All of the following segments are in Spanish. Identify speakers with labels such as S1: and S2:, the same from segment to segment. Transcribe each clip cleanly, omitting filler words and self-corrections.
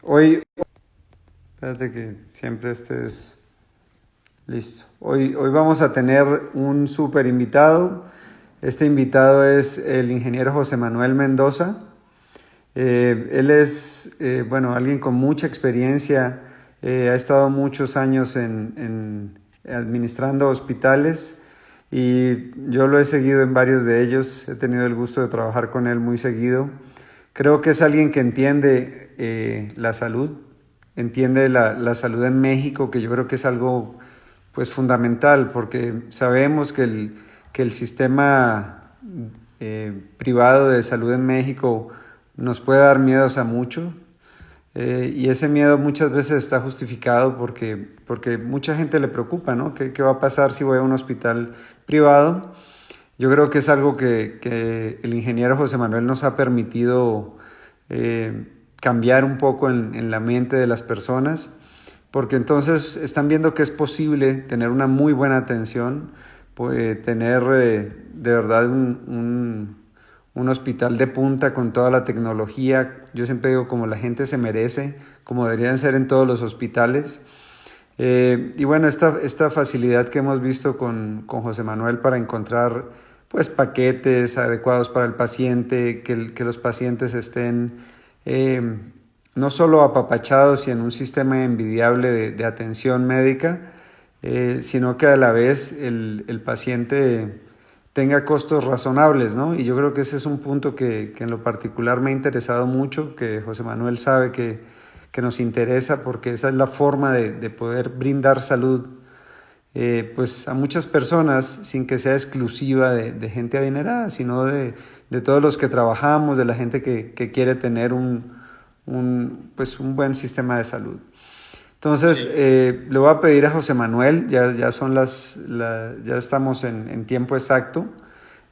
S1: Hoy, espérate que siempre estés listo. Hoy vamos a tener un súper invitado. Este invitado es el ingeniero José Manuel Mendoza. Él es, bueno, alguien con mucha experiencia. Ha estado muchos años administrando hospitales y yo lo he seguido en varios de ellos. He tenido el gusto de trabajar con él muy seguido. Creo que es alguien que entiende la salud, entiende la salud en México, que yo creo que es algo pues fundamental, porque sabemos que el sistema privado de salud en México nos puede dar miedos a mucho, y ese miedo muchas veces está justificado porque mucha gente le preocupa, ¿no? ¿Qué va a pasar si voy a un hospital privado? Yo creo que es algo que el ingeniero José Manuel nos ha permitido cambiar un poco en la mente de las personas, porque entonces están viendo que es posible tener una muy buena atención, tener de verdad un hospital de punta con toda la tecnología. Yo siempre digo como la gente se merece, como deberían ser en todos los hospitales. Y bueno, esta facilidad que hemos visto con José Manuel para encontrar pues paquetes adecuados para el paciente, que los pacientes estén no solo apapachados y en un sistema envidiable de atención médica, sino que a la vez el paciente tenga costos razonables, ¿no? Y yo creo que ese es un punto que en lo particular me ha interesado mucho, que José Manuel sabe que nos interesa, porque esa es la forma de poder brindar salud pues a muchas personas sin que sea exclusiva de gente adinerada, sino de todos los que trabajamos, de la gente que quiere tener pues un buen sistema de salud. Entonces,
S2: Sí,
S1: le voy a pedir a José Manuel, ya son ya estamos en tiempo exacto.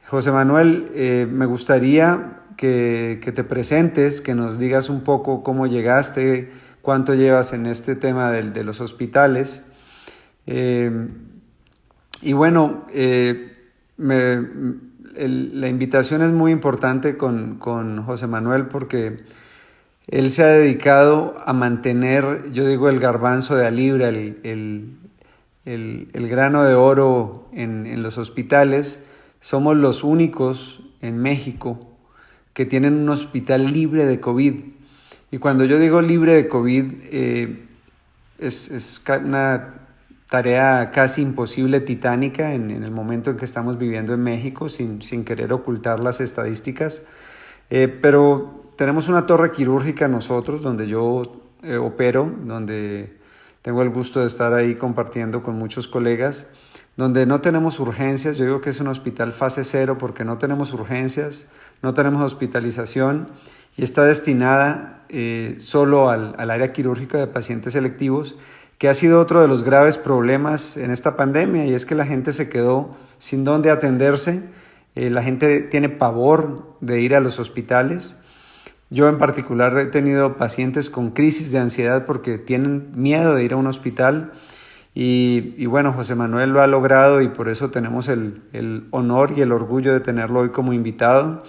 S1: José Manuel, me gustaría que te presentes, que nos digas un poco cómo llegaste, cuánto llevas en este tema de los hospitales. Eh, y bueno, la invitación es muy importante con José Manuel porque él se ha dedicado a mantener, yo digo, el garbanzo de a libra, el grano de oro en los hospitales. Somos los únicos en México que tienen un hospital libre de COVID. Y cuando yo digo libre de COVID, es una tarea casi imposible, titánica, en el momento en que estamos viviendo en México, sin querer ocultar las estadísticas. Pero tenemos una torre quirúrgica nosotros, donde yo opero, donde tengo el gusto de estar ahí compartiendo con muchos colegas, donde no tenemos urgencias. Yo digo que es un hospital fase cero porque no tenemos urgencias, no tenemos hospitalización y está destinada solo al área quirúrgica de pacientes selectivos, que ha sido otro de los graves problemas en esta pandemia, y es que la gente se quedó sin dónde atenderse. La gente tiene pavor de ir a los hospitales. Yo en particular he tenido pacientes con crisis de ansiedad porque tienen miedo de ir a un hospital, y bueno, José Manuel lo ha logrado y por eso tenemos el honor y el orgullo de tenerlo hoy como invitado.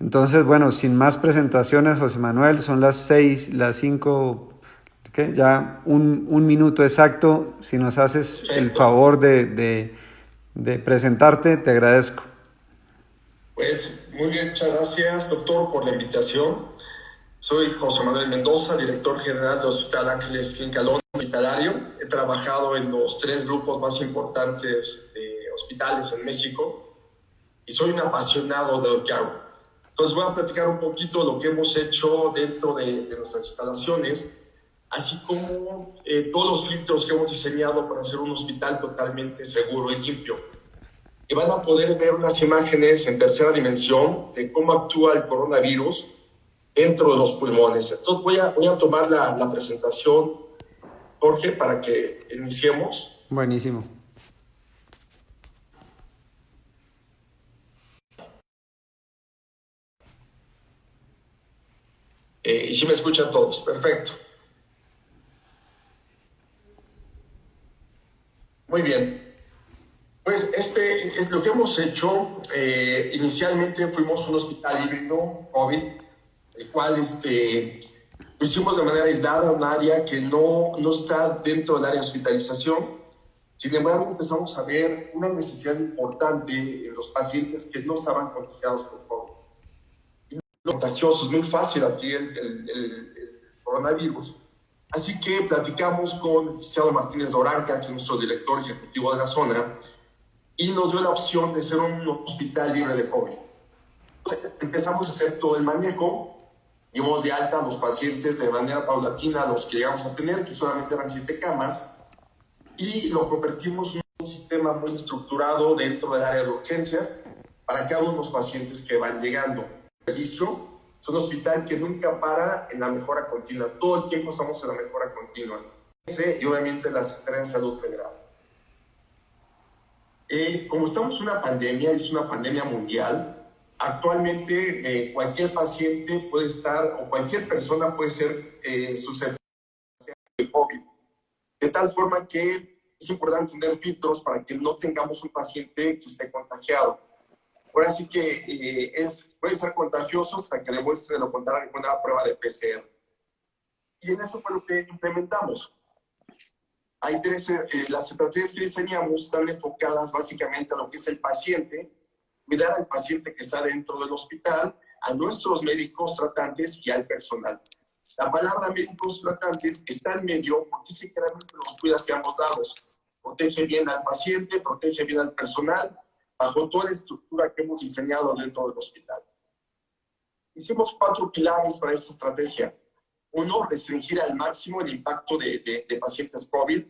S1: Entonces, bueno, sin más presentaciones, José Manuel, son las 6, las 5, ¿qué? Ya un minuto exacto. Si nos haces el
S2: perfecto.
S1: favor de presentarte, te agradezco.
S2: Pues muy bien, muchas gracias, doctor, por la invitación. Soy José Manuel Mendoza, director general del Hospital Ángeles Clínica Londres Hospitalario. He trabajado en los 3 grupos más importantes de hospitales en México y soy un apasionado de lo que hago. Entonces voy a platicar un poquito de lo que hemos hecho dentro de nuestras instalaciones, así como todos los filtros que hemos diseñado para hacer un hospital totalmente seguro y limpio. Y van a poder ver unas imágenes en tercera dimensión de cómo actúa el coronavirus dentro de los pulmones. Entonces voy a tomar la presentación, Jorge, para que iniciemos.
S1: Buenísimo.
S2: Y si me escuchan todos, perfecto. Muy bien. Pues este es lo que hemos hecho. Inicialmente fuimos un hospital híbrido COVID, el cual Lo hicimos de manera aislada, un área que no está dentro del área de hospitalización. Sin embargo, empezamos a ver una necesidad importante en los pacientes que no estaban contagiados por COVID. Y no contagioso, es muy fácil adquirir el coronavirus. Así que platicamos con el licenciado Martínez Doranca, que es nuestro director ejecutivo de la zona, y nos dio la opción de ser un hospital libre de COVID. Entonces, empezamos a hacer todo el manejo, dimos de alta a los pacientes de manera paulatina, a los que llegamos a tener, que solamente eran 7 camas, y lo convertimos en un sistema muy estructurado dentro del área de urgencias para cada uno de los pacientes que van llegando. El servicio es un hospital que nunca para en la mejora continua, todo el tiempo estamos en la mejora continua, y obviamente la Secretaría de Salud Federal. Como estamos en una pandemia, es una pandemia mundial, actualmente cualquier paciente puede estar, o cualquier persona puede ser susceptible de COVID. De tal forma que es importante tener filtros para que no tengamos un paciente que esté contagiado. Ahora sí que puede ser contagioso hasta que demuestre lo contrario con una prueba de PCR. Y en eso fue lo que implementamos. Hay las estrategias que diseñamos están enfocadas básicamente a lo que es el paciente, cuidar al paciente que está dentro del hospital, a nuestros médicos tratantes y al personal. La palabra médicos tratantes está en medio porque sinceramente nos cuida hacia ambos lados. Protege bien al paciente, protege bien al personal, bajo toda la estructura que hemos diseñado dentro del hospital. Hicimos 4 pilares para esta estrategia. 1, restringir al máximo el impacto de pacientes COVID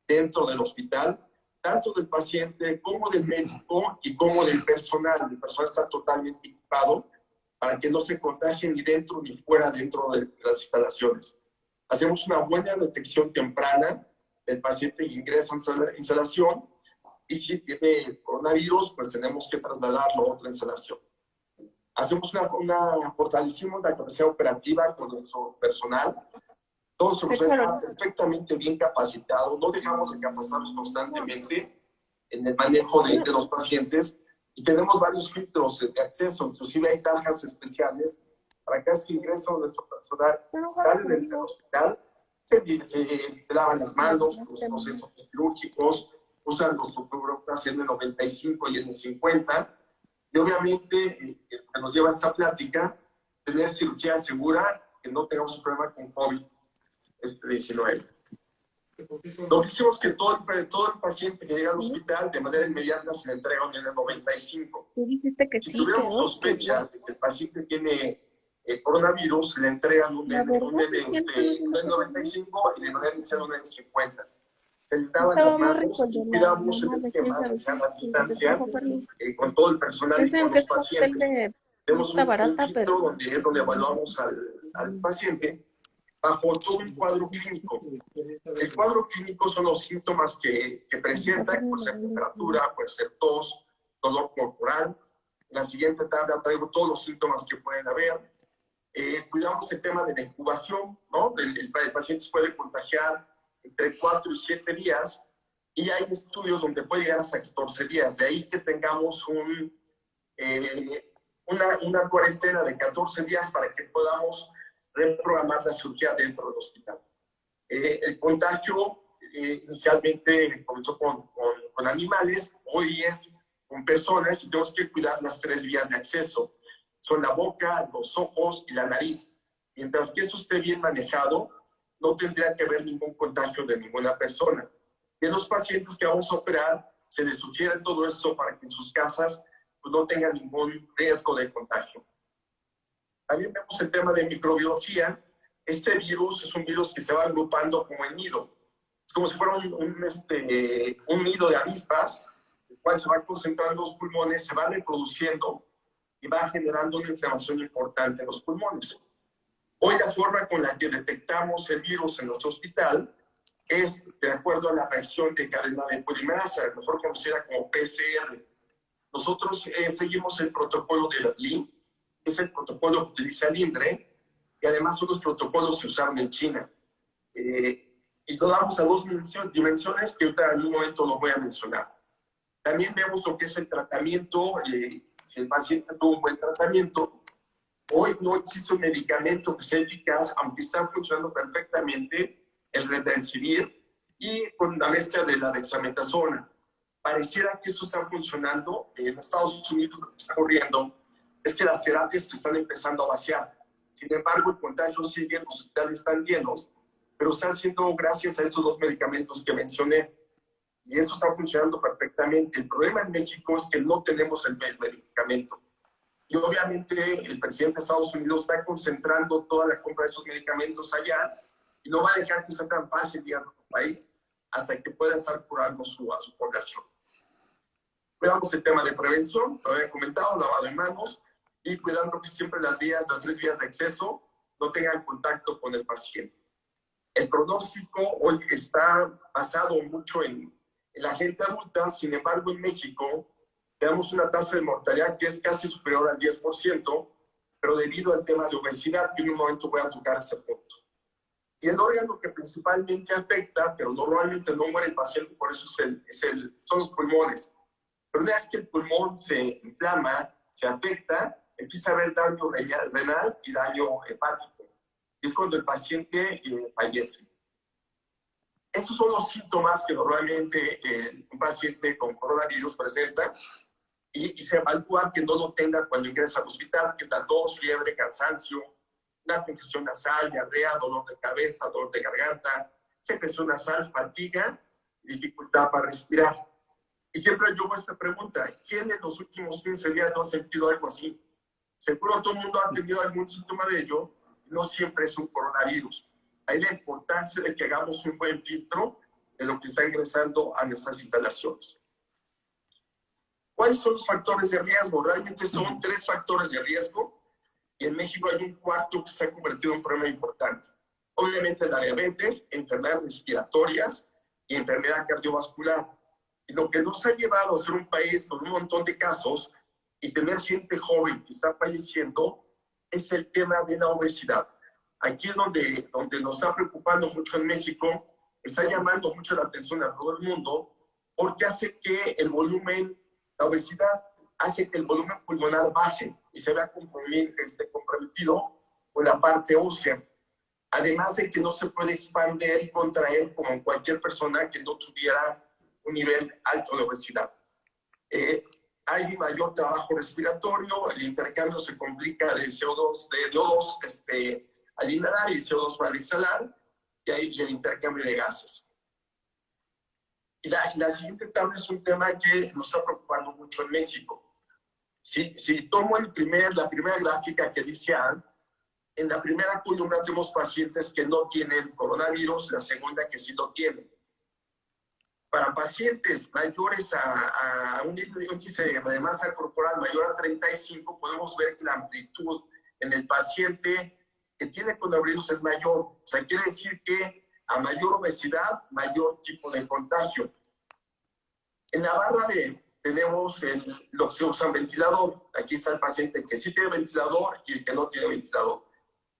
S2: dentro del hospital, tanto del paciente como del médico y como del personal. El personal está totalmente equipado para que no se contagien ni dentro ni fuera dentro de las instalaciones. Hacemos una buena detección temprana del paciente que ingresa en la instalación y si tiene coronavirus, pues tenemos que trasladarlo a otra instalación. Fortalecimos la capacidad operativa con nuestro personal. Todo nuestro personal está perfectamente bien capacitado. No dejamos de capacitarnos constantemente en el manejo de los pacientes y tenemos varios filtros de acceso. Inclusive hay tarjas especiales para cada vez que ingresa nuestro personal, sale del hospital, se lavan las manos, los procesos quirúrgicos, usan los cubrebocas en el 95 y en el 50. Y obviamente, que nos lleva a esta plática, tener cirugía segura, que no tengamos un problema con COVID-19. Lo que hicimos es que todo el paciente que llega al hospital, de manera inmediata se le entrega en el 95.
S3: Tú dijiste que
S2: si
S3: sí,
S2: tuviéramos sospecha de que el paciente tiene coronavirus, se le entregan un N95 y de manera inicial un N50. Se les daban las manos y cuidamos el esquema de sana distancia con todo el personal y con los pacientes. Tenemos un filtro donde evaluamos al paciente bajo todo un cuadro clínico. El cuadro clínico son los síntomas que presenta, puede ser temperatura, puede ser tos, dolor corporal. En la siguiente tabla traigo todos los síntomas que pueden haber. Cuidamos el tema de la incubación, ¿no? El paciente se puede contagiar entre 4 y 7 días y hay estudios donde puede llegar hasta 14 días. De ahí que tengamos una cuarentena de 14 días para que podamos reprogramar la cirugía dentro del hospital. El contagio inicialmente comenzó con animales, hoy es con personas y tenemos que cuidar las 3 vías de acceso. Son la boca, los ojos y la nariz. Mientras que eso esté bien manejado, no tendría que haber ningún contagio de ninguna persona. Y en los pacientes que vamos a operar, se les sugiere todo esto para que en sus casas pues, no tengan ningún riesgo de contagio. También vemos el tema de microbiología. Este virus es un virus que se va agrupando como en nido. Es como si fuera un nido de avispas, el cual se va concentrando en los pulmones, se va reproduciendo y va generando una inflamación importante en los pulmones. Hoy la forma con la que detectamos el virus en nuestro hospital es de acuerdo a la reacción de cadena de polimerasa, mejor conocida como PCR. Nosotros seguimos el protocolo de Berlín, que es el protocolo que utiliza el INDRE, y además son los protocolos que usaron en China. Y lo damos a 2 dimensiones que ahorita en un momento lo voy a mencionar. También vemos lo que es el tratamiento, si el paciente tuvo un buen tratamiento, Hoy no existe un medicamento que sea eficaz, aunque está funcionando perfectamente el Remdesivir y con la mezcla de la dexametasona. Pareciera que eso está funcionando. En Estados Unidos lo que está ocurriendo es que las terapias se están empezando a vaciar. Sin embargo, el contagio sigue, los hospitales están llenos, pero están siendo gracias a estos dos medicamentos que mencioné. Y eso está funcionando perfectamente. El problema en México es que no tenemos el medicamento. Y obviamente el presidente de Estados Unidos está concentrando toda la compra de esos medicamentos allá y no va a dejar que sea tan fácil llegar a nuestro país hasta que pueda estar curando a su población. Cuidamos el tema de prevención, lo había comentado, lavado de manos y cuidando que siempre las 3 vías de acceso no tengan contacto con el paciente. El pronóstico hoy está basado mucho en la gente adulta, sin embargo en México tenemos una tasa de mortalidad que es casi superior al 10%, pero debido al tema de obesidad, que en un momento voy a tocar ese punto. Y el órgano que principalmente afecta, pero normalmente no muere el paciente, por eso son los pulmones. Pero una vez que el pulmón se inflama, se afecta, empieza a haber daño renal y daño hepático. Y es cuando el paciente fallece. Esos son los síntomas que normalmente un paciente con coronavirus presenta y se evalúa que no lo tenga cuando ingresa al hospital, que es la tos, fiebre, cansancio, una congestión nasal, diarrea, dolor de cabeza, dolor de garganta, secreción nasal, fatiga y dificultad para respirar. Y siempre yo hago esta pregunta, ¿quién en los últimos 15 días no ha sentido algo así? Seguro todo el mundo ha tenido algún síntoma de ello, no siempre es un coronavirus. Hay la importancia de que hagamos un buen filtro de lo que está ingresando a nuestras instalaciones. ¿Cuáles son los factores de riesgo? Realmente son 3 factores de riesgo y en México hay un cuarto que se ha convertido en un problema importante. Obviamente la diabetes, enfermedades respiratorias y enfermedad cardiovascular. Y lo que nos ha llevado a ser un país con un montón de casos y tener gente joven que está falleciendo es el tema de la obesidad. Aquí es donde nos está preocupando mucho en México, está llamando mucho la atención a todo el mundo, porque hace que el volumen, la obesidad hace que el volumen pulmonar baje y se vea comprometido con la parte ósea. Además de que no se puede expandir y contraer como cualquier persona que no tuviera un nivel alto de obesidad. Hay un mayor trabajo respiratorio, el intercambio se complica de CO2, de O2 al inhalar y CO2 al exhalar, y el intercambio de gases. Y la siguiente tabla es un tema que nos está preocupando mucho en México. Si tomo la primera gráfica que dice en la primera columna tenemos pacientes que no tienen coronavirus, la segunda que sí lo tienen. Para pacientes mayores a un índice de masa corporal mayor a 35, podemos ver que la amplitud en el paciente que tiene coronavirus es mayor. O sea, quiere decir que a mayor obesidad, mayor tipo de contagio. En la barra B tenemos lo que se usa en ventilador. Aquí está el paciente que sí tiene ventilador y el que no tiene ventilador.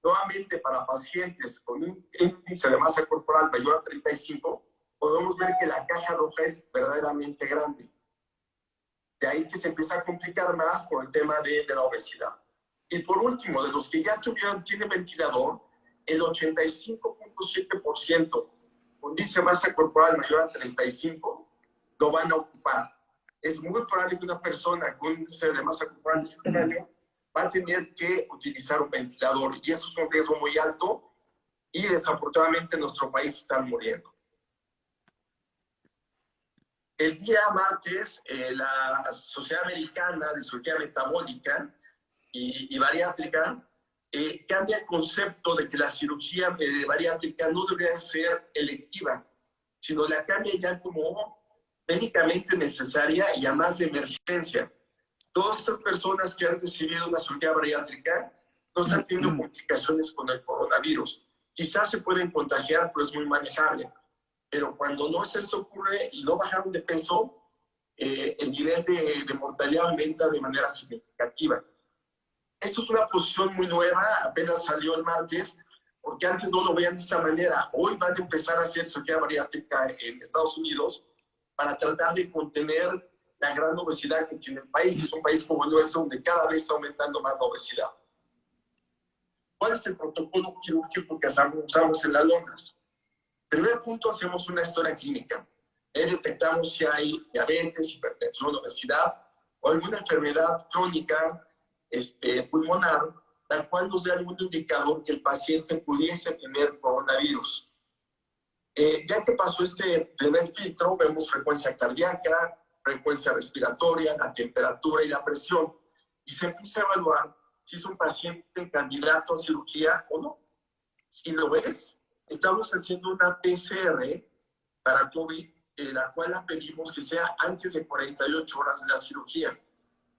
S2: Nuevamente, para pacientes con un índice de masa corporal mayor a 35, podemos ver que la caja roja es verdaderamente grande. De ahí que se empieza a complicar más por el tema de la obesidad. Y por último, de los que ya tienen ventilador, el 85.7% con índice de masa corporal mayor a 35 lo van a ocupar. Es muy probable que una persona con índice de masa corporal de este tamaño va a tener que utilizar un ventilador y eso es un riesgo muy alto y desafortunadamente en nuestro país están muriendo. El día martes, la Sociedad Americana de Cirugía Metabólica y Bariátrica cambia el concepto de que la cirugía bariátrica no debería ser electiva, sino la cambia ya como médicamente necesaria y además de emergencia. Todas estas personas que han recibido una cirugía bariátrica no están teniendo complicaciones con el coronavirus. Quizás se pueden contagiar, pero es muy manejable. Pero cuando no eso ocurre y no bajaron de peso, el nivel de mortalidad aumenta de manera significativa. Esto es una posición muy nueva, apenas salió el martes, porque antes no lo veían de esta manera. Hoy van a empezar a hacer cirugía bariátrica en Estados Unidos para tratar de contener la gran obesidad que tiene el país. Es un país como el nuestro donde cada vez está aumentando más la obesidad. ¿Cuál es el protocolo quirúrgico que usamos en las lonjas? Primer punto, hacemos una historia clínica. Detectamos si hay diabetes, hipertensión, obesidad o alguna enfermedad crónica pulmonar, la cual nos dé algún indicador que el paciente pudiese tener coronavirus. Ya que pasó este primer filtro, vemos frecuencia cardíaca, frecuencia respiratoria, la temperatura y la presión, y se empieza a evaluar si es un paciente candidato a cirugía o no. Si lo es, estamos haciendo una PCR para COVID, la cual la pedimos que sea antes de 48 horas de la cirugía,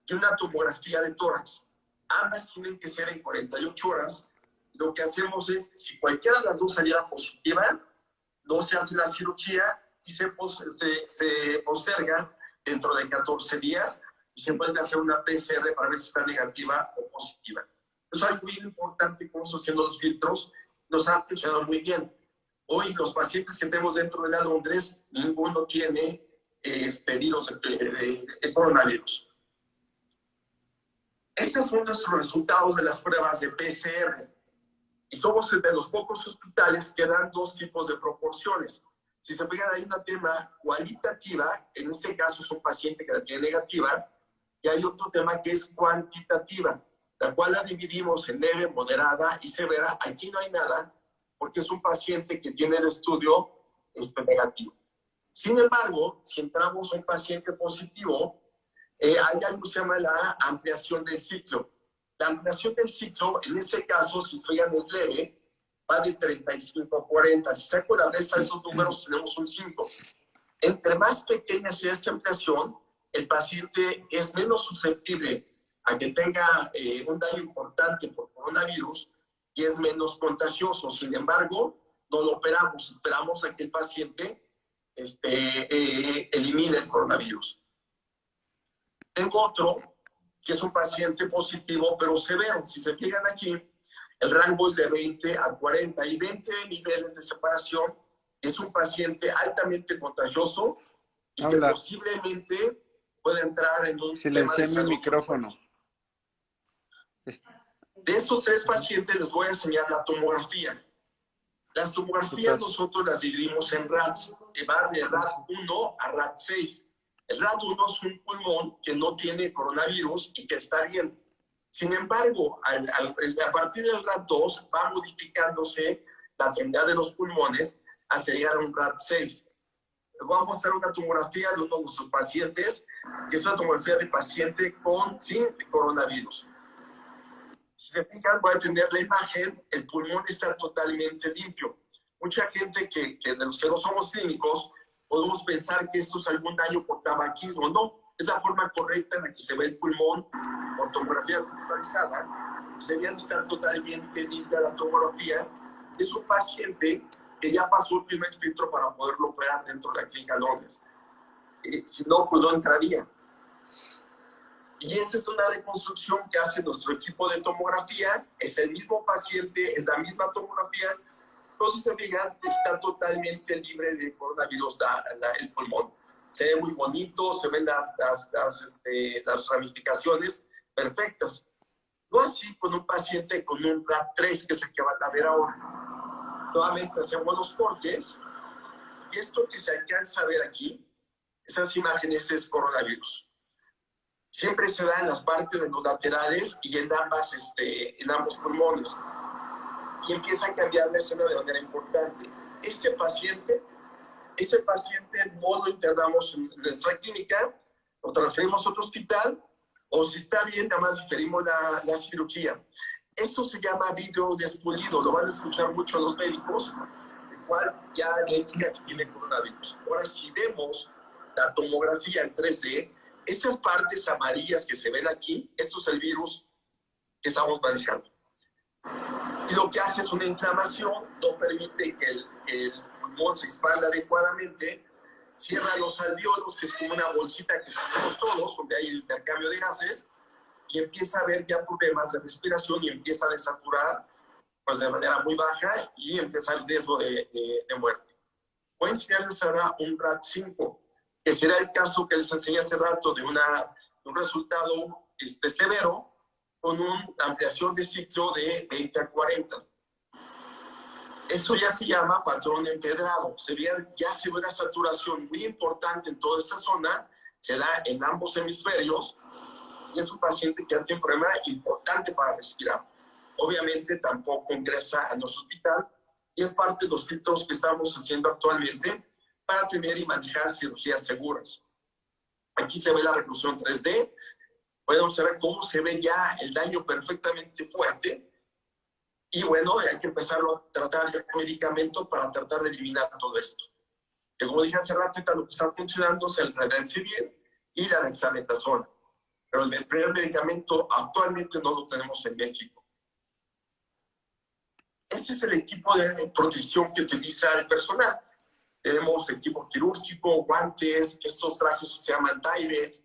S2: y una tomografía de tórax. Ambas tienen que ser en 48 horas. Lo que hacemos es, si cualquiera de las dos saliera positiva, no se hace la cirugía y se posterga dentro de 14 días y se puede hacer una PCR para ver si está negativa o positiva. Eso es algo bien importante, como estamos haciendo los filtros, nos han funcionado muy bien. Hoy los pacientes que tenemos dentro de la Londres, ninguno tiene virus de coronavirus. Estos son nuestros resultados de las pruebas de PCR. Y somos de los pocos hospitales que dan dos tipos de proporciones. Si se fijan, hay una tema cualitativa, en este caso es un paciente que la tiene negativa, y hay otro tema que es cuantitativa, la cual la dividimos en leve, moderada y severa. Aquí no hay nada, porque es un paciente que tiene el estudio negativo. Sin embargo, si entramos a un paciente positivo, hay algo que se llama la ampliación del ciclo. La ampliación del ciclo, en este caso, si fijan, es leve, va de 35 a 40. Si saco la resta de esos números, tenemos un 5. Entre más pequeña sea esta ampliación, el paciente es menos susceptible a que tenga un daño importante por coronavirus y es menos contagioso. Sin embargo, no lo operamos, esperamos a que el paciente elimine el coronavirus. Tengo otro, que es un paciente positivo, pero severo. Si se fijan aquí, el rango es de 20 a 40 y 20 niveles de separación. Es un paciente altamente contagioso y que posiblemente puede entrar en un tema de salud.
S1: Mi micrófono.
S2: De esos tres pacientes les voy a enseñar la tomografía. Las tomografías nosotros las dividimos en RATs, que van de RAT1 a RAT6. El RAT1 es un pulmón que no tiene coronavirus y que está bien. Sin embargo, a partir del RAT2 va modificándose la tonalidad de los pulmones hasta llegar a un RAT6. Vamos a hacer una tomografía de uno de nuestros pacientes, que es una tomografía de paciente sin coronavirus. Si se fijan, voy a tener la imagen, el pulmón está totalmente limpio. Mucha gente que de los que no somos clínicos, podemos pensar que esto es algún daño por tabaquismo. No, es la forma correcta en la que se ve el pulmón por tomografía computarizada. Sería estar totalmente limpia la tomografía. Es un paciente que ya pasó el primer filtro para poderlo operar dentro de la clínica Londres. Si no, pues no entraría. Y esa es una reconstrucción que hace nuestro equipo de tomografía. Es el mismo paciente, es la misma tomografía. Entonces, se fijan, está totalmente libre de coronavirus el pulmón. Se ve muy bonito, se ven las ramificaciones perfectas. No así con un paciente con un RAT3, que es el que van a ver ahora. Nuevamente hacemos los cortes. Y esto que se alcanza a ver aquí, esas imágenes es coronavirus. Siempre se da en las partes de los laterales y en ambos pulmones. Y empieza a cambiar la escena de manera importante. Ese paciente no lo internamos en nuestra clínica, lo transferimos a otro hospital, o si está bien, nada más diferimos la cirugía. Eso se llama vidrio despulido, lo van a escuchar mucho los médicos, el cual ya indica que tiene coronavirus. Ahora, si vemos la tomografía en 3D, estas partes amarillas que se ven aquí, esto es el virus que estamos manejando. Y lo que hace es una inflamación, no permite que el pulmón se expanda adecuadamente, cierra los alvéolos, que es como una bolsita que tenemos todos, donde hay el intercambio de gases, y empieza a haber ya problemas de respiración y empieza a desaturar pues, de manera muy baja y empieza el riesgo de muerte. Voy a enseñarles ahora un RAT5, que será el caso que les enseñé hace rato de un resultado severo, con una ampliación de ciclo de 20 a 40. Eso ya se llama patrón empedrado. Ya se ve una saturación muy importante en toda esta zona, se da en ambos hemisferios, y es un paciente que tiene un problema importante para respirar. Obviamente tampoco ingresa a nuestro hospital, y es parte de los filtros que estamos haciendo actualmente para tener y manejar cirugías seguras. Aquí se ve la reclusión 3D, pueden observar cómo se ve ya el daño perfectamente fuerte, y bueno, hay que empezarlo a tratar con medicamento para tratar de eliminar todo esto. Que como dije hace rato, lo que está funcionando es el Redensivir y la dexametasona. Pero el primer medicamento actualmente no lo tenemos en México. Este es el equipo de protección que utiliza el personal. Tenemos equipo quirúrgico, guantes, estos trajes se llaman Tyvek.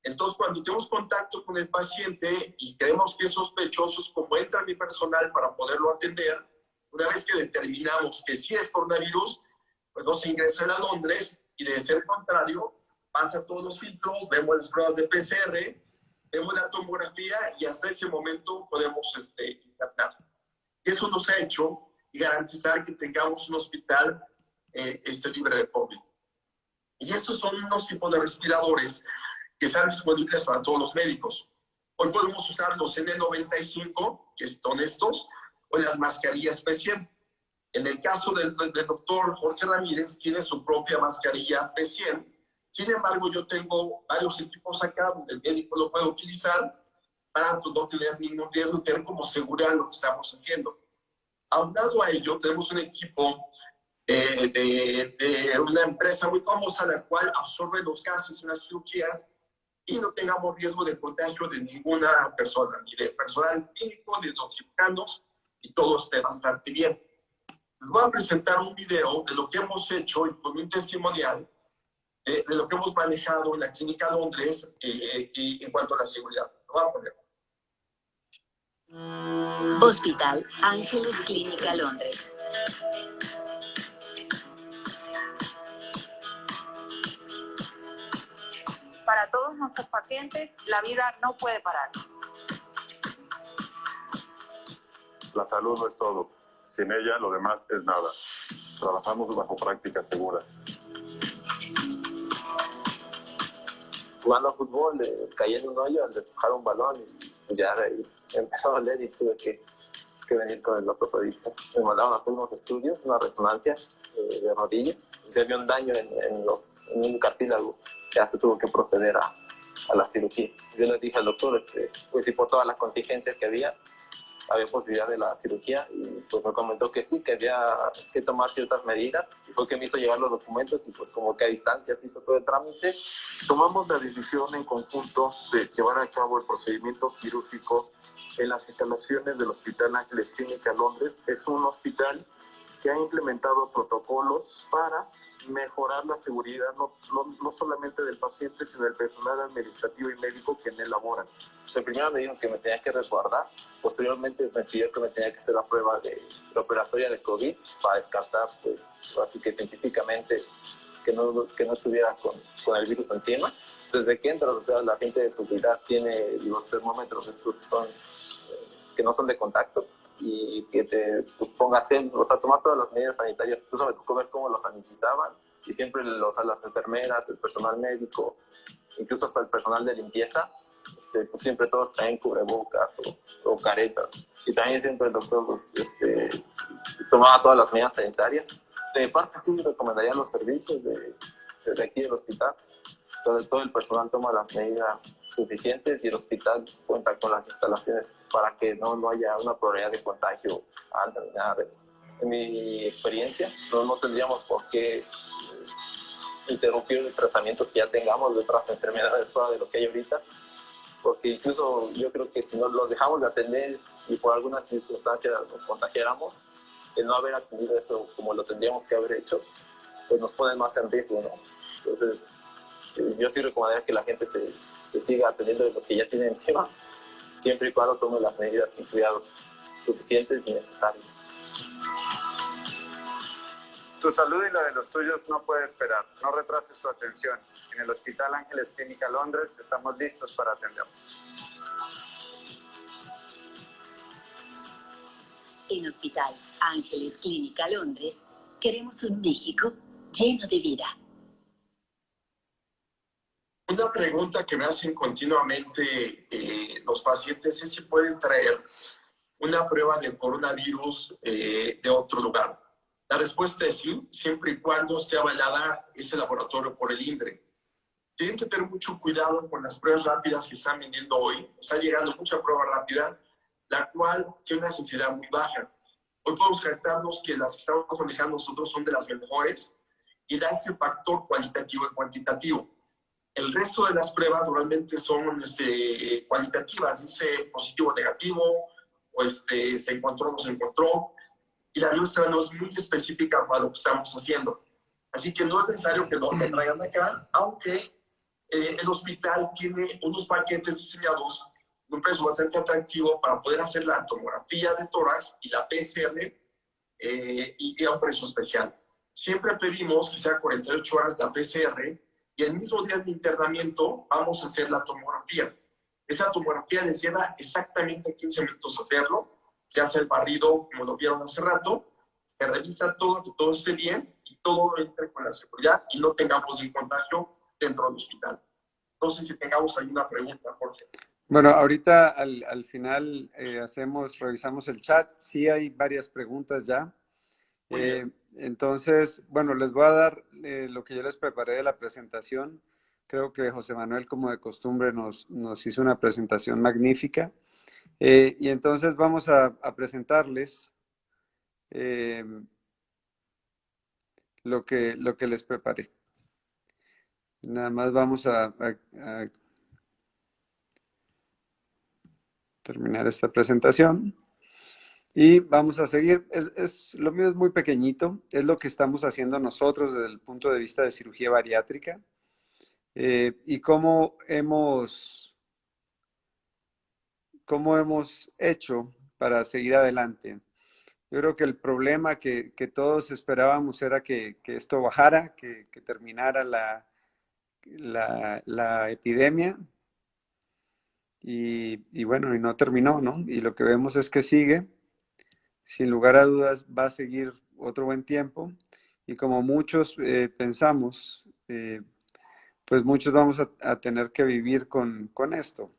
S2: Entonces, cuando tenemos contacto con el paciente y creemos que es sospechoso, como entra mi personal para poderlo atender, una vez que determinamos que sí es coronavirus, pues nos ingresa a Londres, y de ser contrario, pasa todos los filtros, vemos las pruebas de PCR, vemos la tomografía, y hasta ese momento podemos internar. Eso nos ha hecho garantizar que tengamos un hospital libre de COVID. Y estos son unos tipos de respiradores que están disponibles para todos los médicos. Hoy podemos usar los N95, que son estos, o las mascarillas P100. En el caso del doctor Jorge Ramírez, tiene su propia mascarilla P100. Sin embargo, yo tengo varios equipos acá donde el médico lo puede utilizar para no tener ningún riesgo, tener como seguridad lo que estamos haciendo. Aunado a ello, tenemos un equipo de una empresa muy famosa, la cual absorbe los gases en la cirugía, y no tengamos riesgo de contagio de ninguna persona, ni de personal clínico, ni de los cirujanos, y todo esté bastante bien. Les voy a presentar un video de lo que hemos hecho, y con un testimonial de lo que hemos manejado en la Clínica Londres y en cuanto a la seguridad. Lo voy a poner.
S3: Hospital Ángeles Clínica Londres.
S4: Para todos nuestros pacientes, la vida no puede parar.
S5: La salud no es todo. Sin ella, lo demás es nada. Trabajamos bajo prácticas seguras.
S6: Jugando a fútbol, caí en un hoyo al despejar un balón, y ya de ahí empezó a doler, y tuve que venir con el ortopedista. Me mandaron a hacer unos estudios, una resonancia de rodilla, y se vio un daño en un cartílago. Ya se tuvo que proceder a la cirugía. Yo le dije al doctor, pues si por toda la contingencia que había posibilidad de la cirugía, y pues me comentó que sí, que había que tomar ciertas medidas, y fue que me hizo llegar los documentos, y pues como que a distancia se hizo todo el trámite.
S5: Tomamos la decisión en conjunto de llevar a cabo el procedimiento quirúrgico en las instalaciones del Hospital Ángeles Clínica Londres. Es un hospital que ha implementado protocolos para mejorar la seguridad no solamente del paciente, sino del personal administrativo y médico que en él laboran.
S6: Primero me dijo que me tenía que resguardar, posteriormente me pidió que me tenía que hacer la prueba de la operatoria de COVID para descartar, pues, así que científicamente que no estuviera con el virus encima. Desde que entras, o sea, la gente de seguridad tiene los termómetros estos que no son de contacto, y que te pongas tomar todas las medidas sanitarias. Entonces me tocó ver cómo los sanitizaban, y siempre las enfermeras, el personal médico, incluso hasta el personal de limpieza, pues siempre todos traen cubrebocas o caretas, y también siempre el doctor tomaba todas las medidas sanitarias. De parte sí recomendaría los servicios de aquí del hospital. Sobre todo el personal toma las medidas suficientes, y el hospital cuenta con las instalaciones para que no haya una probabilidad de contagio alta ni nada de eso. En mi experiencia, no tendríamos por qué interrumpir los tratamientos que ya tengamos de otras enfermedades fuera de lo que hay ahorita, porque incluso yo creo que si no los dejamos de atender y por alguna circunstancia nos contagiáramos, el no haber atendido eso como lo tendríamos que haber hecho, pues nos pone más en riesgo, ¿no? Entonces, yo sí recomendaría que la gente se siga atendiendo de lo que ya tiene encima, siempre y cuando tome las medidas y cuidados suficientes y necesarios.
S7: Tu salud y la de los tuyos no puede esperar. No retrases tu atención. En el Hospital Ángeles Clínica Londres estamos listos para atenderlos.
S3: En Hospital Ángeles Clínica Londres, queremos un México lleno de vida.
S2: Una pregunta que me hacen continuamente los pacientes es si pueden traer una prueba de coronavirus de otro lugar. La respuesta es sí, siempre y cuando esté avalada ese laboratorio por el INDRE. Tienen que tener mucho cuidado con las pruebas rápidas que están vendiendo hoy. Está llegando mucha prueba rápida, la cual tiene una sensibilidad muy baja. Hoy podemos jactarnos que las que estamos manejando nosotros son de las mejores y da ese factor cualitativo y cuantitativo. El resto de las pruebas normalmente son cualitativas, dice positivo o negativo, o se encontró o no se encontró, y la nuestra no es muy específica para lo que estamos haciendo. Así que no es necesario que lo traigan de acá, aunque el hospital tiene unos paquetes diseñados de un precio bastante atractivo para poder hacer la tomografía de tórax y la PCR y a un precio especial. Siempre pedimos que sea 48 horas la PCR y el mismo día de internamiento vamos a hacer la tomografía. Esa tomografía les lleva exactamente 15 minutos hacerlo. Se hace el barrido, como lo vieron hace rato, se revisa todo, que todo esté bien y todo entre con la seguridad y no tengamos un contagio dentro del hospital. Entonces, si tengamos alguna pregunta, Jorge.
S1: Bueno, ahorita al final revisamos el chat. Sí hay varias preguntas ya. Entonces, bueno, les voy a dar lo que yo les preparé de la presentación. Creo que José Manuel, como de costumbre, nos hizo una presentación magnífica. Y entonces vamos a presentarles lo que les preparé. Nada más vamos a terminar esta presentación y vamos a seguir. Lo mío es muy pequeñito, es lo que estamos haciendo nosotros desde el punto de vista de cirugía bariátrica y cómo hemos hecho para seguir adelante. Yo creo que el problema que todos esperábamos era que esto bajara, que terminara la epidemia y bueno, y no terminó, ¿no? Y lo que vemos es que sigue, sin lugar a dudas va a seguir otro buen tiempo y como muchos pensamos, pues muchos vamos a tener que vivir con esto.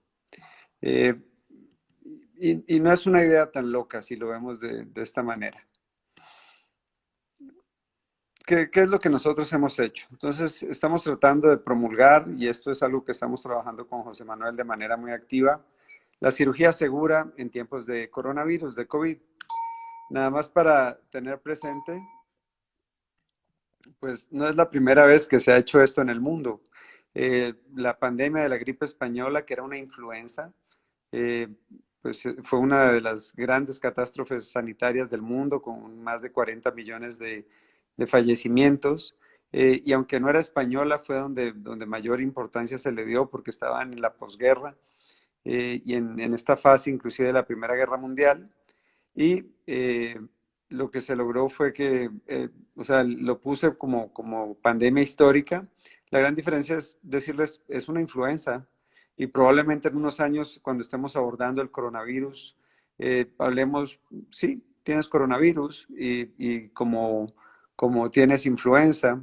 S1: Y no es una idea tan loca si lo vemos de esta manera. ¿Qué es lo que nosotros hemos hecho? Entonces, estamos tratando de promulgar, y esto es algo que estamos trabajando con José Manuel de manera muy activa, la cirugía segura en tiempos de coronavirus, de COVID. Nada más para tener presente, pues no es la primera vez que se ha hecho esto en el mundo. La pandemia de la gripe española, que era una influenza, pues fue una de las grandes catástrofes sanitarias del mundo, con más de 40 millones de fallecimientos, y aunque no era española, fue donde mayor importancia se le dio porque estaban en la posguerra y en esta fase inclusive de la Primera Guerra Mundial, y lo que se logró fue que, o sea, lo puse como pandemia histórica. La gran diferencia es decirles, es una influenza, y probablemente en unos años, cuando estemos abordando el coronavirus, hablemos, sí, tienes coronavirus y como tienes influenza,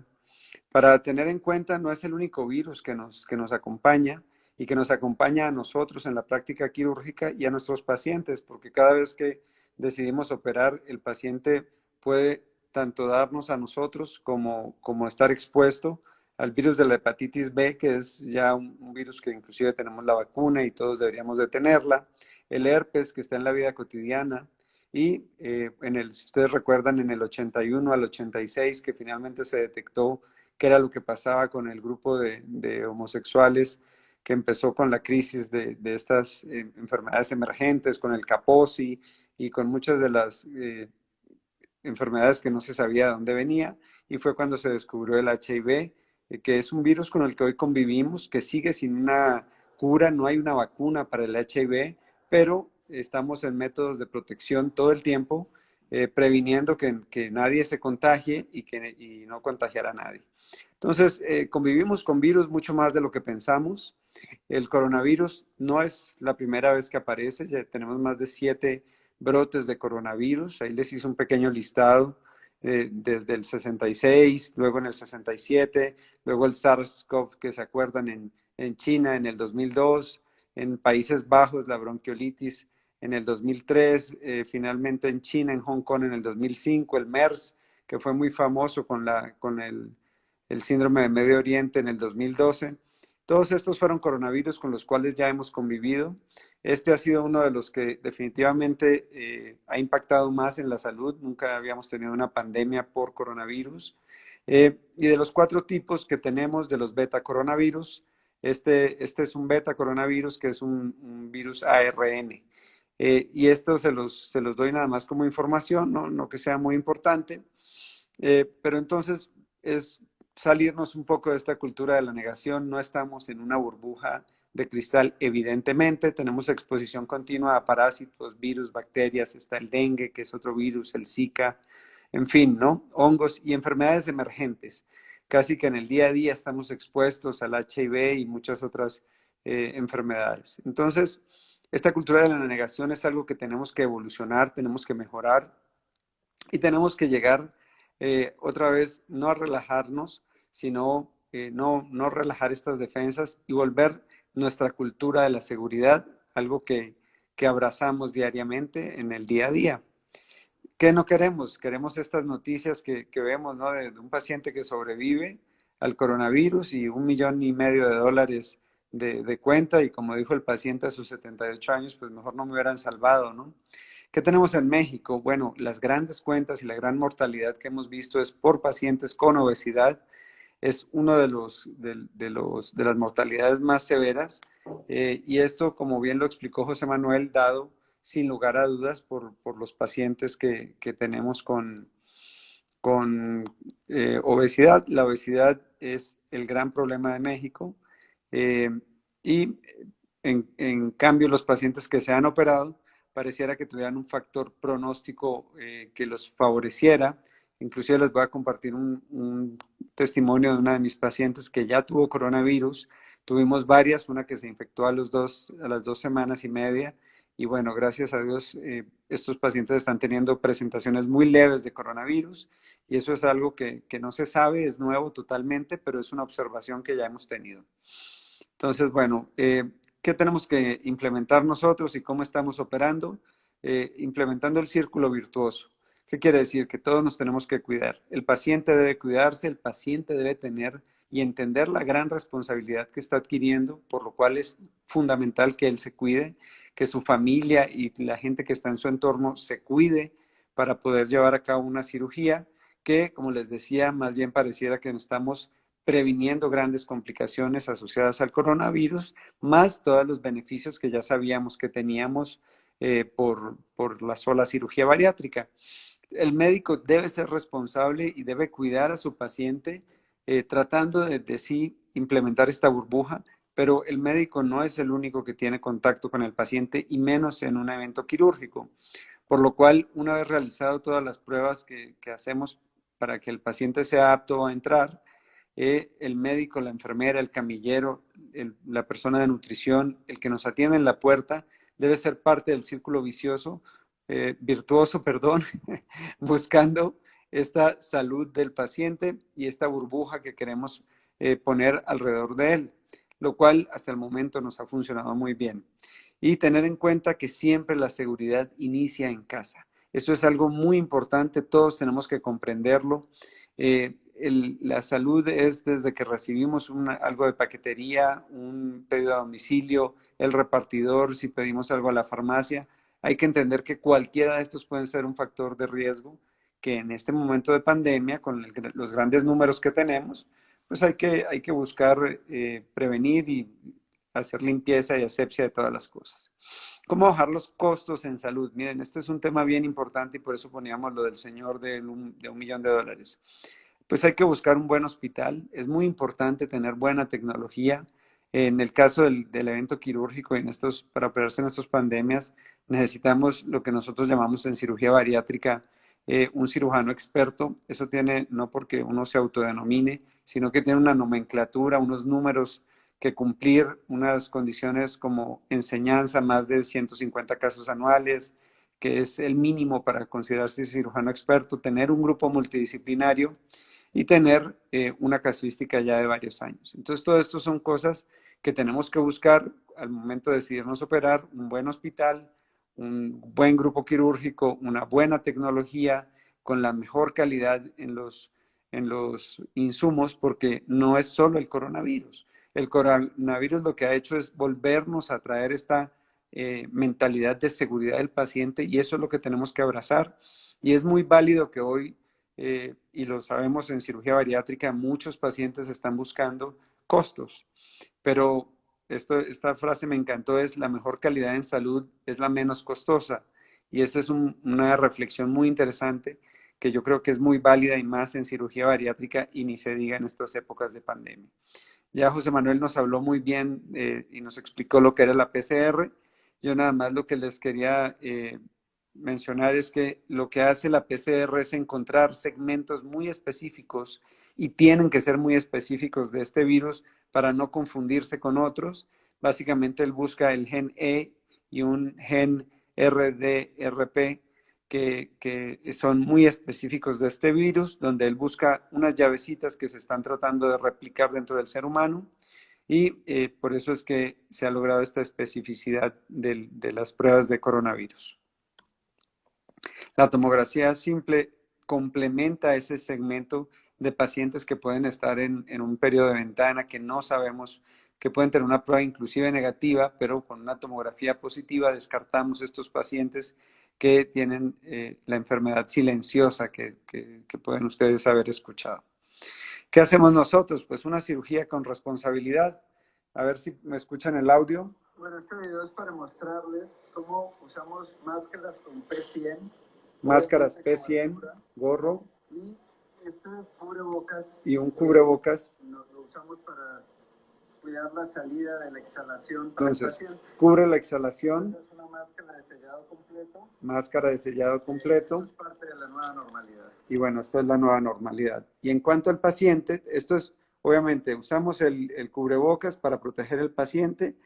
S1: para tener en cuenta no es el único virus que nos acompaña y que nos acompaña a nosotros en la práctica quirúrgica y a nuestros pacientes, porque cada vez que decidimos operar, el paciente puede tanto darnos a nosotros como estar expuesto al virus de la hepatitis B, que es ya un virus que inclusive tenemos la vacuna y todos deberíamos de tenerla, el herpes que está en la vida cotidiana, y si ustedes recuerdan, en el 81 al 86, que finalmente se detectó qué era lo que pasaba con el grupo de homosexuales, que empezó con la crisis de estas enfermedades emergentes, con el Kaposi y con muchas de las enfermedades que no se sabía de dónde venía, y fue cuando se descubrió el HIV, que es un virus con el que hoy convivimos, que sigue sin una cura, no hay una vacuna para el HIV, pero estamos en métodos de protección todo el tiempo, previniendo que nadie se contagie y no contagiar a nadie. Entonces, convivimos con virus mucho más de lo que pensamos. El coronavirus no es la primera vez que aparece, ya tenemos más de 7 brotes de coronavirus. Ahí les hice un pequeño listado desde el 66, luego en el 67, luego el SARS-CoV, que se acuerdan, en China en el 2002, en Países Bajos la bronquiolitis en el 2003, finalmente en China, en Hong Kong en el 2005, el MERS, que fue muy famoso con el síndrome de Medio Oriente en el 2012. Todos estos fueron coronavirus con los cuales ya hemos convivido. Este ha sido uno de los que definitivamente ha impactado más en la salud. Nunca habíamos tenido una pandemia por coronavirus. Y de los 4 tipos que tenemos de los beta coronavirus, este es un beta coronavirus que es un virus ARN. Y esto se los doy nada más como información, no que sea muy importante. Pero entonces es salirnos un poco de esta cultura de la negación. No estamos en una burbuja de cristal, evidentemente. Tenemos exposición continua a parásitos, virus, bacterias. Está el dengue, que es otro virus, el Zika, en fin, ¿no? Hongos y enfermedades emergentes. Casi que en el día a día estamos expuestos al HIV y muchas otras enfermedades. Entonces, esta cultura de la negación es algo que tenemos que evolucionar, tenemos que mejorar y tenemos que llegar otra vez no a relajarnos, sino no relajar estas defensas y volver nuestra cultura de la seguridad, algo que abrazamos diariamente en el día a día. ¿Qué no queremos? Queremos estas noticias que vemos, ¿no? De un paciente que sobrevive al coronavirus y $1,500,000 de cuenta, y como dijo el paciente a sus 78 años, pues mejor no me hubieran salvado, ¿no? ¿Qué tenemos en México? Bueno, las grandes cuentas y la gran mortalidad que hemos visto es por pacientes con obesidad. Es uno de las mortalidades más severas. Y esto, como bien lo explicó José Manuel, dado sin lugar a dudas por los pacientes que tenemos con obesidad. La obesidad es el gran problema de México. Y en cambio, los pacientes que se han operado pareciera que tuvieran un factor pronóstico que los favoreciera. Inclusive les voy a compartir un testimonio de una de mis pacientes que ya tuvo coronavirus. Tuvimos varias, una que se infectó a las 2 semanas y media. Y bueno, gracias a Dios, estos pacientes están teniendo presentaciones muy leves de coronavirus. Y eso es algo que no se sabe, es nuevo totalmente, pero es una observación que ya hemos tenido. Entonces, bueno, ¿qué tenemos que implementar nosotros y cómo estamos operando? Implementando el círculo virtuoso. ¿Qué quiere decir? Que todos nos tenemos que cuidar. El paciente debe cuidarse, el paciente debe tener y entender la gran responsabilidad que está adquiriendo, por lo cual es fundamental que él se cuide, que su familia y la gente que está en su entorno se cuide para poder llevar a cabo una cirugía que, como les decía, más bien pareciera que estamos previniendo grandes complicaciones asociadas al coronavirus, más todos los beneficios que ya sabíamos que teníamos por la sola cirugía bariátrica. El médico debe ser responsable y debe cuidar a su paciente, tratando de sí implementar esta burbuja, pero el médico no es el único que tiene contacto con el paciente y menos en un evento quirúrgico. Por lo cual, una vez realizado todas las pruebas que hacemos para que el paciente sea apto a entrar, el médico, la enfermera, el camillero, la persona de nutrición, el que nos atiende en la puerta, debe ser parte del círculo virtuoso, buscando esta salud del paciente y esta burbuja que queremos poner alrededor de él, lo cual hasta el momento nos ha funcionado muy bien. Y tener en cuenta que siempre la seguridad inicia en casa. Eso es algo muy importante, todos tenemos que comprenderlo. La salud es desde que recibimos algo de paquetería, un pedido a domicilio, el repartidor, si pedimos algo a la farmacia. Hay que entender que cualquiera de estos puede ser un factor de riesgo, que en este momento de pandemia, con los grandes números que tenemos, pues hay que buscar prevenir y hacer limpieza y asepsia de todas las cosas. ¿Cómo bajar los costos en salud? Miren, este es un tema bien importante y por eso poníamos lo del señor de $1,000,000. Pues hay que buscar un buen hospital. Es muy importante tener buena tecnología. En el caso del evento quirúrgico y para operarse en estas pandemias, necesitamos lo que nosotros llamamos en cirugía bariátrica un cirujano experto. Eso tiene, no porque uno se autodenomine, sino que tiene una nomenclatura, unos números que cumplir, unas condiciones como enseñanza, más de 150 casos anuales, que es el mínimo para considerarse cirujano experto, tener un grupo multidisciplinario y tener una casuística ya de varios años. Entonces, todo esto son cosas que tenemos que buscar al momento de decidirnos operar, un buen hospital, un buen grupo quirúrgico, una buena tecnología, con la mejor calidad en los insumos, porque no es solo el coronavirus. El coronavirus lo que ha hecho es volvernos a traer esta mentalidad de seguridad del paciente, y eso es lo que tenemos que abrazar. Y es muy válido que hoy, y lo sabemos en cirugía bariátrica, muchos pacientes están buscando costos, pero esta frase me encantó, es la mejor calidad en salud es la menos costosa. Y esa es una reflexión muy interesante que yo creo que es muy válida, y más en cirugía bariátrica, y ni se diga en estas épocas de pandemia. Ya José Manuel nos habló muy bien y nos explicó lo que era la PCR. Yo nada más lo que les quería mencionar es que lo que hace la PCR es encontrar segmentos muy específicos, y tienen que ser muy específicos, de este virus para no confundirse con otros. Básicamente él busca el gen E y un gen RDRP que son muy específicos de este virus, donde él busca unas llavecitas que se están tratando de replicar dentro del ser humano, y por eso es que se ha logrado esta especificidad de las pruebas de coronavirus. La tomografía simple complementa ese segmento de pacientes que pueden estar en un periodo de ventana, que no sabemos, que pueden tener una prueba inclusive negativa, pero con una tomografía positiva descartamos estos pacientes que tienen la enfermedad silenciosa que pueden ustedes haber escuchado. ¿Qué hacemos nosotros? Pues una cirugía con responsabilidad. A ver si me escuchan el audio.
S8: Bueno, este video es para mostrarles cómo usamos máscaras con P100.
S1: Máscaras P100, gorro.
S8: Y este cubrebocas.
S1: Y un cubrebocas.
S8: Lo usamos para cuidar la salida de la exhalación.
S1: Entonces, cubre la exhalación.
S8: Es una máscara de sellado completo.
S1: Máscara de sellado completo.
S8: Esto es parte de la nueva normalidad.
S1: Y bueno, esta es la nueva normalidad. Y en cuanto al paciente, esto es, obviamente, usamos el cubrebocas para proteger al paciente.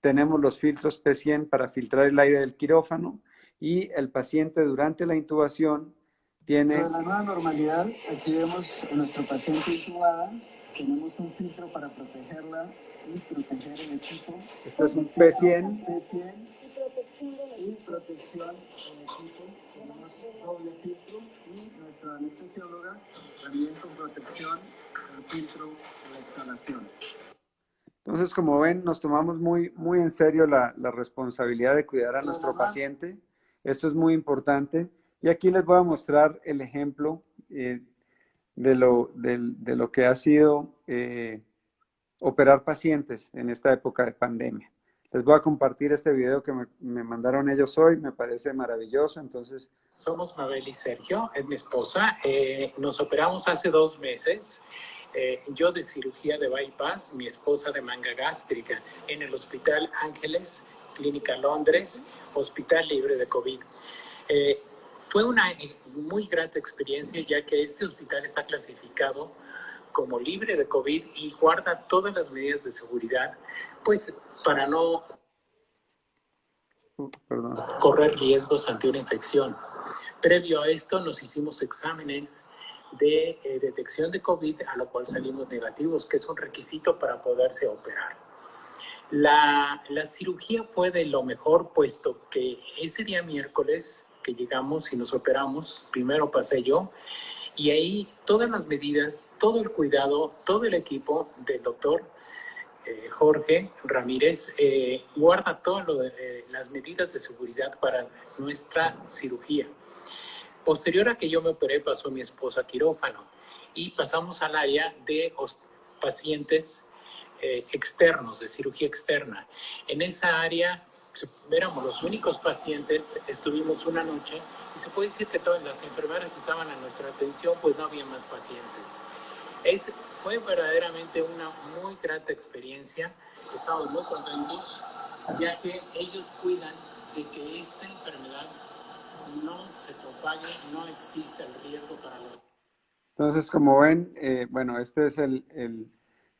S1: Tenemos los filtros P100 para filtrar el aire del quirófano, y el paciente durante la intubación tiene...
S8: Pero la nueva normalidad, aquí vemos a nuestro paciente intubada, tenemos un filtro para protegerla y proteger el equipo.
S1: Este es un P100.
S8: Y protección del equipo, tenemos doble filtro, y nuestra anestesióloga también con protección del filtro de la exhalación.
S1: Entonces, como ven, nos tomamos muy en serio la responsabilidad de cuidar a nuestro paciente. Esto es muy importante. Y aquí les voy a mostrar el ejemplo de lo que ha sido operar pacientes en esta época de pandemia. Les voy a compartir este video que me mandaron ellos hoy. Me parece maravilloso. Entonces,
S9: somos Mabel y Sergio, es mi esposa. Nos operamos hace 2 meses. Yo de cirugía de bypass, mi esposa de manga gástrica, en el Hospital Ángeles, Clínica Londres, Hospital Libre de COVID. Fue una muy grata experiencia, ya que este hospital está clasificado como libre de COVID y guarda todas las medidas de seguridad, pues para no correr riesgos ante una infección. Previo a esto nos hicimos exámenes de detección de COVID, a lo cual salimos negativos, que es un requisito para poderse operar. La cirugía fue de lo mejor, puesto que ese día miércoles que llegamos y nos operamos, primero pasé yo, y ahí todas las medidas, todo el cuidado, todo el equipo del doctor Jorge Ramírez guarda todas las medidas de seguridad para nuestra cirugía. Posterior a que yo me operé, pasó mi esposa a quirófano y pasamos al área de pacientes externos, de cirugía externa. En esa área éramos los únicos pacientes, estuvimos una noche y se puede decir que todas las enfermeras estaban a nuestra atención, pues no había más pacientes. Fue verdaderamente una muy grata experiencia, estamos muy contentos, ya que ellos cuidan de que esta enfermedad no se propague, no existe el riesgo para los...
S1: Entonces, como ven, bueno, este es él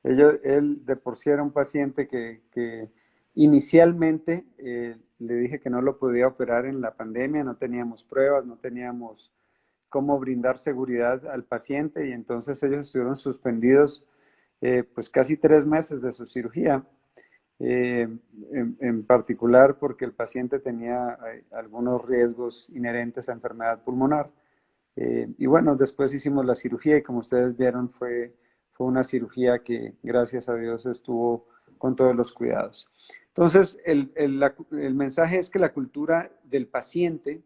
S1: de por sí era un paciente que inicialmente le dije que no lo podía operar en la pandemia, no teníamos pruebas, no teníamos cómo brindar seguridad al paciente y entonces ellos estuvieron suspendidos pues casi 3 meses de su cirugía, en particular porque el paciente tenía algunos riesgos inherentes a enfermedad pulmonar. Y bueno, después hicimos la cirugía y como ustedes vieron fue una cirugía que gracias a Dios estuvo con todos los cuidados. Entonces, el mensaje es que la cultura del paciente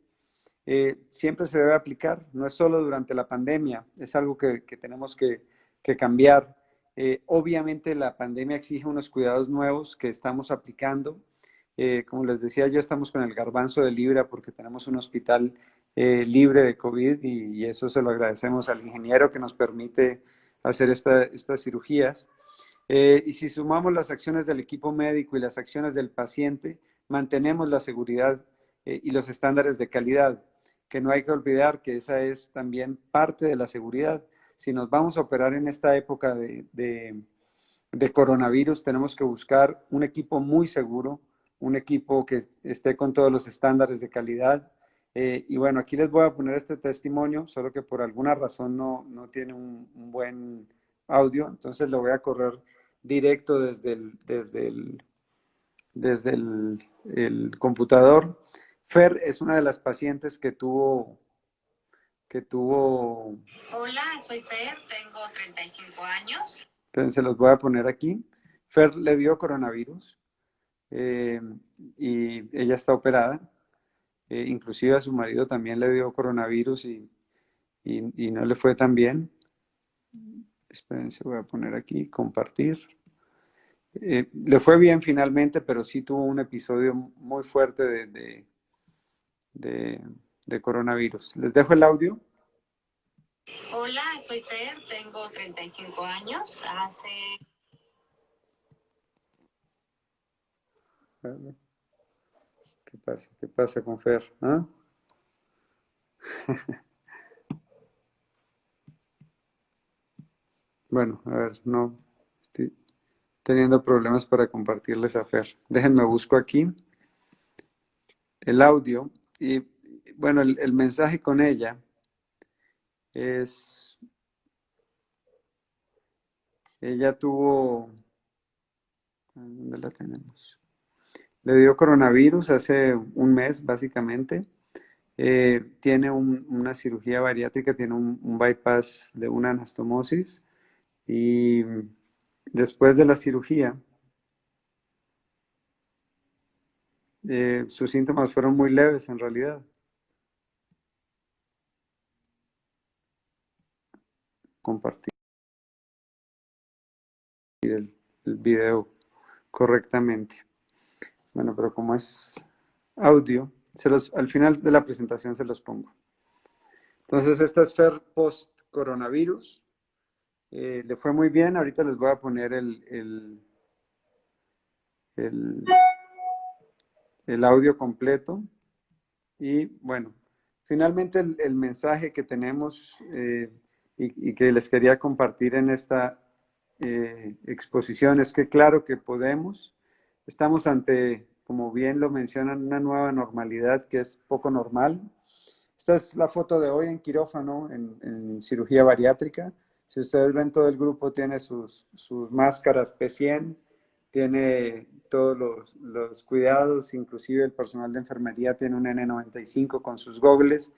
S1: siempre se debe aplicar, no es solo durante la pandemia, es algo que tenemos que cambiar. Obviamente la pandemia exige unos cuidados nuevos que estamos aplicando. Como les decía, yo estamos con el garbanzo de libra porque tenemos un hospital libre de COVID y eso se lo agradecemos al ingeniero que nos permite hacer estas cirugías. Y si sumamos las acciones del equipo médico y las acciones del paciente, mantenemos la seguridad y los estándares de calidad, que no hay que olvidar que esa es también parte de la seguridad. Si nos vamos a operar en esta época de coronavirus, tenemos que buscar un equipo muy seguro, un equipo que esté con todos los estándares de calidad. Y bueno, aquí les voy a poner este testimonio, solo que por alguna razón no tiene un buen audio, entonces lo voy a correr directo desde el computador. Fer es una de las pacientes que tuvo.
S10: Hola, soy Fer, tengo 35 años.
S1: Entonces se los voy a poner aquí. Fer le dio coronavirus y ella está operada. Inclusive a su marido también le dio coronavirus y no le fue tan bien. Espérense, voy a poner aquí, compartir. Le fue bien finalmente, pero sí tuvo un episodio muy fuerte de coronavirus. ¿Les dejo el audio?
S10: Hola, soy Fer, tengo 35 años.
S1: ¿Qué pasa? ¿Qué pasa con Fer? ¿Ah? Bueno, a ver, no estoy teniendo problemas para compartirles a Fer. Déjenme busco aquí el audio y bueno, el mensaje con ella es, ella tuvo, ¿dónde la tenemos? Le dio coronavirus hace un mes, básicamente. Tiene una cirugía bariátrica, tiene un bypass de una anastomosis y después de la cirugía, sus síntomas fueron muy leves en realidad. Compartir el video correctamente. Bueno, pero como es audio, al final de la presentación se los pongo. Entonces, esta es Fer post-coronavirus. Le fue muy bien. Ahorita les voy a poner el audio completo. Y bueno, finalmente el mensaje que tenemos y que les quería compartir en esta exposición es que claro que podemos. Estamos ante, como bien lo mencionan, una nueva normalidad que es poco normal. Esta es la foto de hoy en quirófano, en cirugía bariátrica. Si ustedes ven, todo el grupo tiene sus máscaras P100, tiene todos los cuidados, inclusive el personal de enfermería tiene un N95 con sus gogles.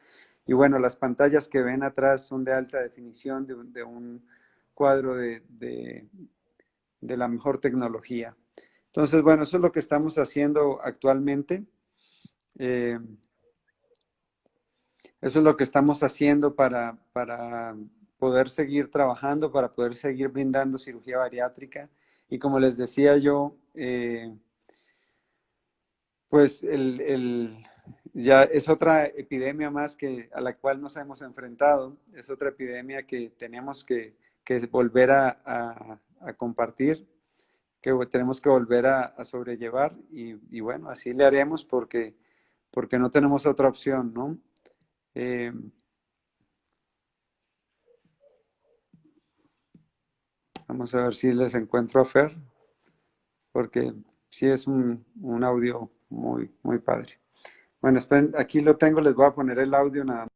S1: Y bueno, las pantallas que ven atrás son de alta definición, de un cuadro de la mejor tecnología. Entonces, bueno, eso es lo que estamos haciendo actualmente. Eso es lo que estamos haciendo para poder seguir trabajando, para poder seguir brindando cirugía bariátrica. Y como les decía yo, pues ya es otra epidemia más a la cual nos hemos enfrentado. Es otra epidemia que tenemos que volver a compartir, que tenemos que volver a sobrellevar y bueno, así le haremos porque no tenemos otra opción, ¿no? Vamos a ver si les encuentro a Fer, porque sí es un audio muy, muy padre. Bueno, esperen, aquí lo tengo, les voy a poner el audio nada más.